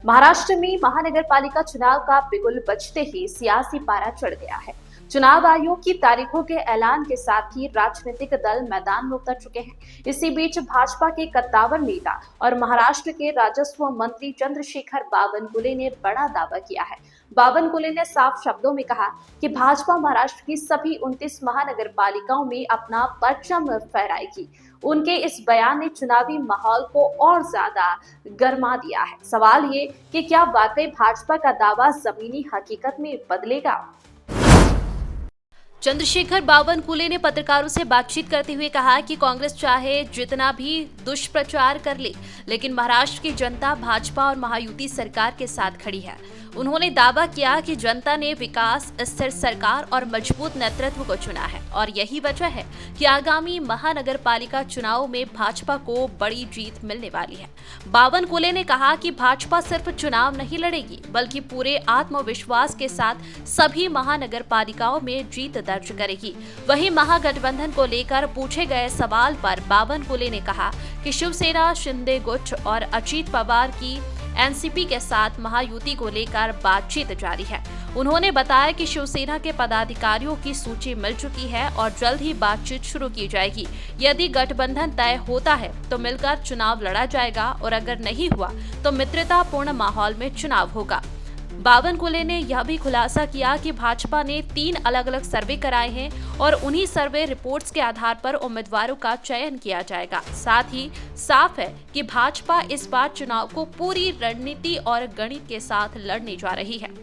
महाराष्ट्र में महानगरपालिका चुनाव का बिगुल बजते ही सियासी पारा चढ़ गया है। चुनाव आयोग की तारीखों के ऐलान के साथ ही राजनीतिक दल मैदान में उतर चुके हैं। इसी बीच भाजपा के कद्दावर नेता और महाराष्ट्र के राजस्व मंत्री चंद्रशेखर बावनकुले ने बड़ा दावा किया है। बावनकुले ने साफ शब्दों में कहा कि भाजपा महाराष्ट्र की सभी 29 महानगरपालिकाओं में अपना परचम फहराएगी। उनके इस बयान ने चुनावी माहौल को और ज्यादा गरमा दिया है। सवाल ये कि क्या वाकई भाजपा का दावा जमीनी हकीकत में बदलेगा? चंद्रशेखर बावनकुले ने पत्रकारों से बातचीत करते हुए कहा कि कांग्रेस चाहे जितना भी दुष्प्रचार कर ले, लेकिन महाराष्ट्र की जनता भाजपा और महायुति सरकार के साथ खड़ी है। उन्होंने दावा किया कि जनता ने विकास, स्थिर सरकार और मजबूत नेतृत्व को चुना है और यही वजह है कि आगामी महानगरपालिका चुनाव में भाजपा को बड़ी जीत मिलने वाली है। बावनकुले ने कहा कि भाजपा सिर्फ चुनाव नहीं लड़ेगी, बल्कि पूरे आत्मविश्वास के साथ सभी महानगरपालिकाओं में जीत दर्ज करेगी। वहीं महागठबंधन को लेकर पूछे गए सवाल पर बावनकुले ने कहा कि शिवसेना, शिंदे गुट और अजित पवार की एनसीपी के साथ महायुति को लेकर बातचीत जारी है। उन्होंने बताया कि शिवसेना के पदाधिकारियों की सूची मिल चुकी है और जल्द ही बातचीत शुरू की जाएगी। यदि गठबंधन तय होता है तो मिलकर चुनाव लड़ा जाएगा और अगर नहीं हुआ तो मित्रतापूर्ण माहौल में चुनाव होगा। बावनकुले ने यह भी खुलासा किया कि भाजपा ने 3 अलग अलग सर्वे कराए हैं और उन्हीं सर्वे रिपोर्ट्स के आधार पर उम्मीदवारों का चयन किया जाएगा। साथ ही साफ है कि भाजपा इस बार चुनाव को पूरी रणनीति और गणित के साथ लड़ने जा रही है।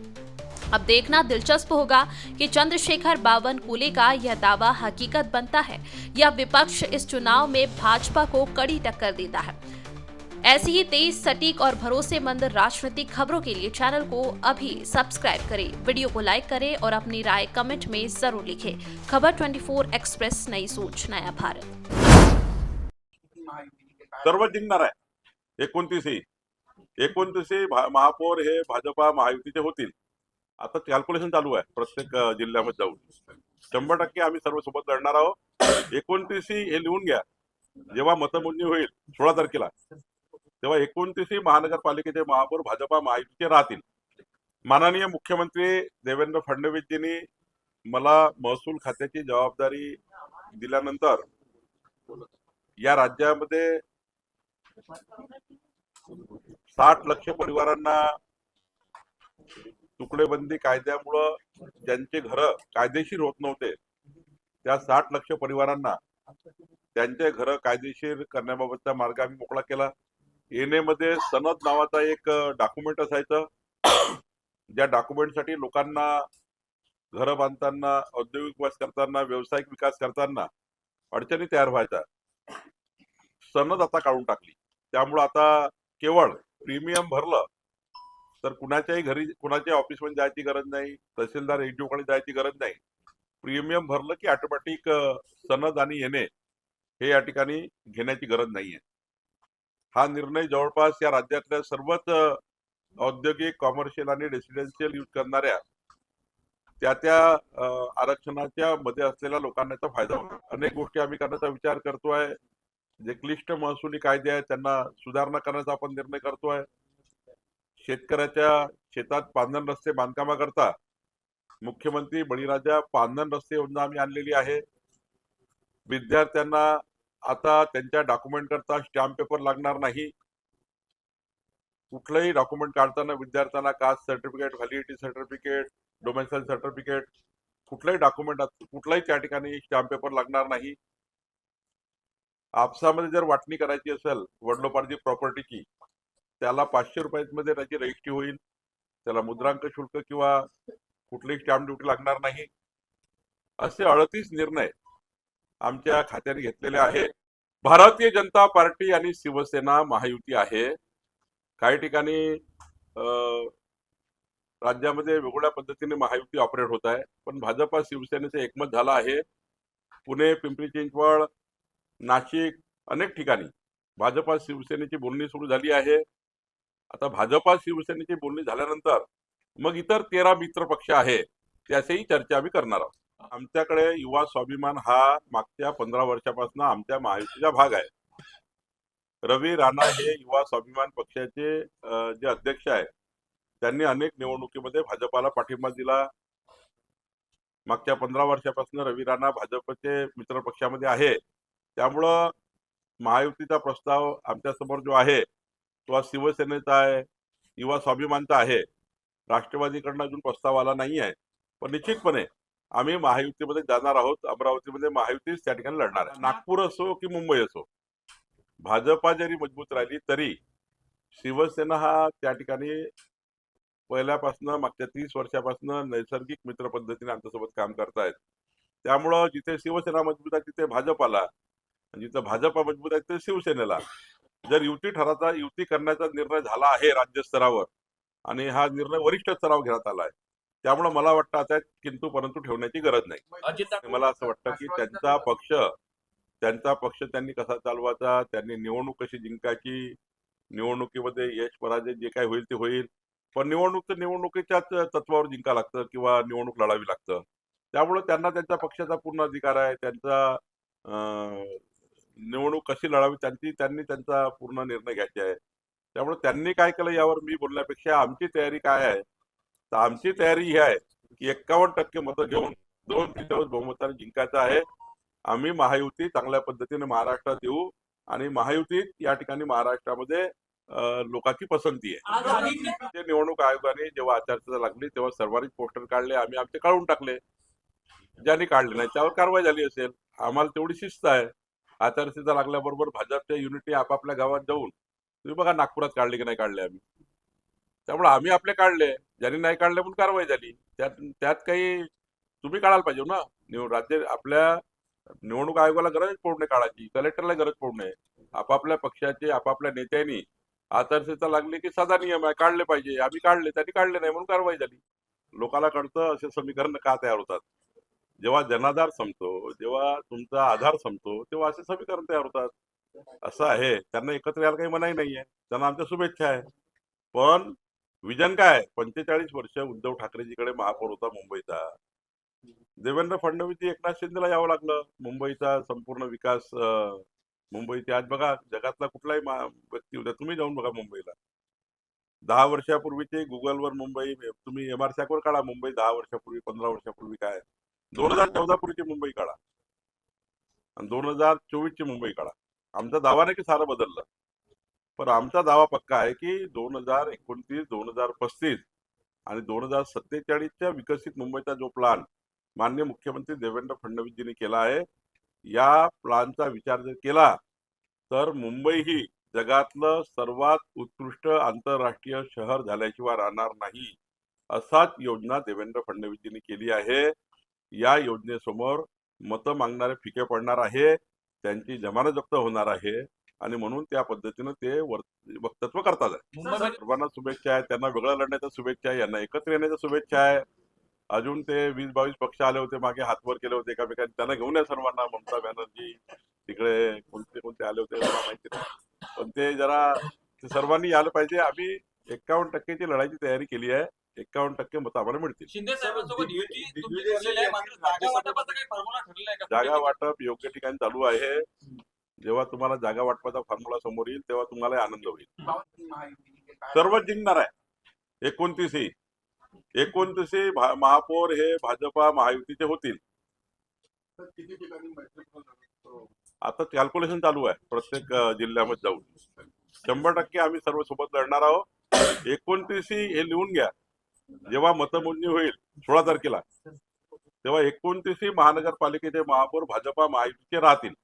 अब देखना दिलचस्प होगा कि चंद्रशेखर बावनकुले का यह दावा हकीकत बनता है या विपक्ष इस चुनाव में भाजपा को कड़ी टक्कर देता है। ऐसी ही तेज, सटीक और भरोसेमंद राजनीतिक खबरों के लिए चैनल को अभी सब्सक्राइब करें, वीडियो को लाइक करें और अपनी राय कमेंट में जरूर लिखें। खबर 24 एक्सप्रेस, नई सोच, नया भारत। सर्व जिंकणार आहे। 29 महापौर हे भाजपा महायुतीचे होतील। आता कॅल्क्युलेशन चालू आहे प्रत्येक जिल्ह्यामध्ये जाऊन 100% आम्ही सर्व सोबत लढणार आहोत। 29 हे लिहून घ्या। जेव्हा मतमोजणी होईल 16 तारखेला, तेव्हा 29 महानगरपालिकेचे महापौर भाजपा महायुतीचे राहतील। माननीय मुख्यमंत्री देवेंद्र फडणवीसजींनी मला महसूल खात्याची जबाबदारी दिल्यानंतर या राज्यामध्ये 60 लाख परिवारांना तुकडेबंदी कायद्यामुळे ज्यांचे घर कायदेशीर होत नव्हते, त्या 60 लाख परिवारांना त्यांचे घर कायदेशीर करण्याबाबतचा मार्ग आम्ही मोकळा केला। एनए मध्ये सनद नावाचा एक डॉक्युमेंट असायचं, ज्या डॉक्युमेंटसाठी लोकांना घर बांधताना, औद्योगिक विकास करताना, व्यावसायिक विकास करताना अडचणी तयार व्हायच्या। सनद आता काढून टाकली। त्यामुळे आता केवळ प्रीमियम भरलं तर कुणाच्याही घरी, कुणाच्या ऑफिसमध्ये जायची गरज नाही, तहसीलदार एनजीओकडे जायची गरज नाही। प्रीमियम भरलं की ऑटोमॅटिक सनद आणि एनए हे या ठिकाणी घेण्याची गरज नाहीये। हा निर्णय जवळपास या राज्यातल्या सर्वच औद्योगिक, कॉमर्शियल आणि रेसिडेन्शियल यूज करणाऱ्या त्या आरक्षणाच्या मध्ये असलेल्या लोकांना याचा फायदा होतो। अनेक गोष्टी आम्ही करण्याचा विचार करतोय। जे क्लिष्ट महसुली कायदे आहेत त्यांना सुधारणा करण्याचा आपण निर्णय करतोय। शेतकऱ्याच्या शेतात पांधन रस्ते बांधकामाकरता मुख्यमंत्री बळीराजा पांधन रस्ते योजना आम्ही आणलेली आहे। विद्यार्थ्यांना आता त्यांच्या डॉक्युमेंट करता स्टॅम्प पेपर लागणार नाही। कुठलंही डॉक्युमेंट काढताना विद्यार्थ्यांना caste certificate, validity certificate, domicile certificate, कुठलंही डॉक्युमेंट कुठलाही त्या ठिकाणी स्टॅम्प पेपर लागणार नाही। आपसामध्ये जर वाटणी करायची असेल वडिलोपार्जित प्रॉपर्टीची, त्याला 500 रुपयांमध्ये त्याची रजिस्ट्री होईल। त्याला मुद्रांक शुल्क किंवा कुठलीही स्टॅम्प ड्युटी लागणार नाही। असे 38 निर्णय आमच्या खात्याने घेतलेले आहे। भारतीय जनता पार्टी आणि शिवसेना महायुती आहे। काही ठिकाणी राज्यामध्ये वेगवेगळ्या पद्धतीने महायुती ऑपरेट होत आहे, पण भाजपा शिवसेनेचे एकमत झालं आहे। पुणे, पिंपरी चिंचवड, नाशिक अनेक ठिकाणी भाजपा शिवसेनेची बोलणी सुरू झाली आहे। आता भाजपा शिवसेनेची बोलणी झाल्यानंतर मग इतर 13 मित्र पक्ष आहे त्याच्याही चर्चा आम्ही करणार आहोत। आमच्याकडे युवा स्वाभिमान हा मागच्या 15 वर्षापासून आमच्या महायुतीचा भाग आहे। रवी राणा हे युवा स्वाभिमान पक्षाचे जे अध्यक्ष आहे, त्यांनी अनेक निवडणुकीमध्ये भाजपाला पाठिंबा दिला. मागच्या 15 वर्षापासून रवी राणा भाजपचे मित्र पक्षामध्ये आहे. त्यामुळं महायुतीचा प्रस्ताव आमच्या समोर जो आहे तो आज शिवसेनेचा आहे, युवा स्वाभिमानचा आहे. राष्ट्रवादीकडनं अजून प्रस्ताव आला नाही आहे. पण निश्चितपणे आम्ही महायुतीमध्ये जाणार आहोत. अमरावतीमध्ये महायुतीच त्या ठिकाणी लढणार आहे. नागपूर असो की मुंबई असो, भाजपा जरी मजबूत राहिली तरी शिवसेना हा त्या ठिकाणी पहिल्यापासून मागच्या 30 वर्षापासून नैसर्गिक मित्र पद्धतीने आमच्यासोबत काम करतायत. त्यामुळं जिथे शिवसेना मजबूत आहे तिथे भाजपाला, आणि जिथे भाजपा मजबूत आहे तिथे शिवसेनेला. जर युती करण्याचा निर्णय झाला आहे राज्य स्तरावर, आणि हा निर्णय वरिष्ठ स्तरावर घेण्यात आला आहे, त्यामुळे मला वाटतं आता किंतु परंतु ठेवण्याची गरज नाही. मला असं वाटतं की त्यांचा पक्ष त्यांनी कसा चालवायचा, त्यांनी निवडणूक कशी जिंकायची, निवडणुकीमध्ये यश पराजय जे काही होईल ते होईल, पण निवडणुकीच्याच तत्वावर जिंका लागतं किंवा निवडणूक लढावी लागतं. त्यामुळे त्यांना त्यांच्या पक्षाचा पूर्ण अधिकार आहे. त्यांचा निवडणूक कशी लढावी त्यांनी त्यांचा पूर्ण निर्णय घ्यायचे आहे. त्यामुळे त्यांनी काय केलं यावर मी बोलण्यापेक्षा आमची तयारी काय आहे, तर आमची तयारी ही आहे की 51% मतं घेऊन 2/3 बहुमताने जिंकायचं आहे. आम्ही महायुती चांगल्या पद्धतीने महाराष्ट्रात येऊ, आणि महायुतीत या ठिकाणी महाराष्ट्रामध्ये लोकांची पसंती आहे. ते निवडणूक आयोगाने जेव्हा आचारसंहिता लागली तेव्हा सर्वाधिक पोस्टर काढले, आम्ही आमचे काढून टाकले. ज्यांनी काढले नाही त्यावर कारवाई झाली असेल. आम्हाला तेवढी शिस्त आहे. आचारसंहिता लागल्याबरोबर भाजपच्या युनिटी आपापल्या गावात जाऊन, तुम्ही बघा नागपुरात काढले की नाही काढले आम्ही. त्यामुळे आम्ही आपले काढले, ज्यांनी नाही काढले म्हणून कारवाई झाली. त्यात काही तुम्ही काढायला पाहिजे ना. राज्य आपल्या निवडणूक आयोगाला गरज पडू नये काढायची, कलेक्टरला गरज पडू नये. आपापल्या पक्षाचे आपापल्या नेत्यांनी आचारसंहिता लागली की साधा नियम आहे, काढले पाहिजे. आम्ही काढले, त्यांनी काढले नाही म्हणून कारवाई झाली. लोकांना कळतं असे समीकरण का तयार होतात. जेव्हा जनाधार संपतो, जेव्हा तुमचा आधार संपतो, तेव्हा असे समीकरण तयार होतात. असं आहे. त्यांना एकत्र यायला काही मनाई नाहीये, त्यांना आमच्या शुभेच्छा आहे. पण विजन काय? 45 वर्ष उद्धव ठाकरेजीकडे महापौर होता मुंबईचा. देवेंद्र फडणवीस एकनाथ शिंदेला यावं लागलं. मुंबईचा संपूर्ण विकास, मुंबईची आज बघा जगातला कुठलाही व्यक्ती होता, तुम्ही जाऊन बघा मुंबईला. 10 वर्षापूर्वीचे गुगलवर मुंबई, तुम्ही MRSAC वर काढा मुंबई 10 वर्षापूर्वी 15 वर्षापूर्वी काय, 2014 पूर्वीची मुंबई काढा आणि 2024ची मुंबई काढा. आमचा दावा नाही की सारं बदललं, पण आमचा दावा पक्का आहे की 2029, 2035 आणि 2047च्या विकसित मुंबईचा जो प्लॅन माननीय मुख्यमंत्री देवेंद्र फडणवीसजींनी केला आहे, या प्लॅनचा विचार जर केला तर मुंबई ही जगातलं सर्वात उत्कृष्ट आंतरराष्ट्रीय शहर झाल्याशिवाय राहणार नाही. असाच योजना देवेंद्र फडणवीसजींनी केली आहे. या योजनेसमोर मतं मागणारे फिके पडणार आहे, त्यांची जमानत जप्त होणार आहे, आणि म्हणून त्या पद्धतीनं ते वक्तव्य करतात. सर्वांना शुभेच्छा आहे. त्यांना वेगळं लढण्याच्या शुभेच्छा आहे, यांना एकत्र येण्याच्या शुभेच्छा आहे. अजून ते 20-22 पक्ष आले होते मागे, हातवर केले होते एकामेकांनी, त्यांना घेऊन या सर्वांना. ममता बॅनर्जी तिकडे कोणते आले होते मला माहिती नाही, पण ते जरा सर्वांनी यायला पाहिजे. आम्ही 51%ची लढाईची तयारी केली आहे. 51% मतं आम्हाला मिळतील. शिंदे साहेबांसोबत युती तुमची झालेली आहे, मात्र जागा वाटपाचा काही फॉर्म्युला ठरलेला आहे का? जागा वाटप योग्य ठिकाणी चालू आहे. जेव्हा तुम्हाला जागा वाटपाचा फॉर्म्युला समोर येईल तेव्हा तुम्हाला आनंद होईल. सर्वच जिंकणार आहे. 29 महापौर हे भाजपा महायुतीचे होतील. आता कॅल्क्युलेशन चालू आहे प्रत्येक जिल्ह्यामध्ये जाऊन. 100% आम्ही सर्व सोबत लढणार आहोत. 29 हे लिहून घ्या. जेव्हा मतमोजणी होईल 16 तारखेला, तेव्हा 29 महानगरपालिकेचे महापौर भाजपा महायुतीचे राहतील.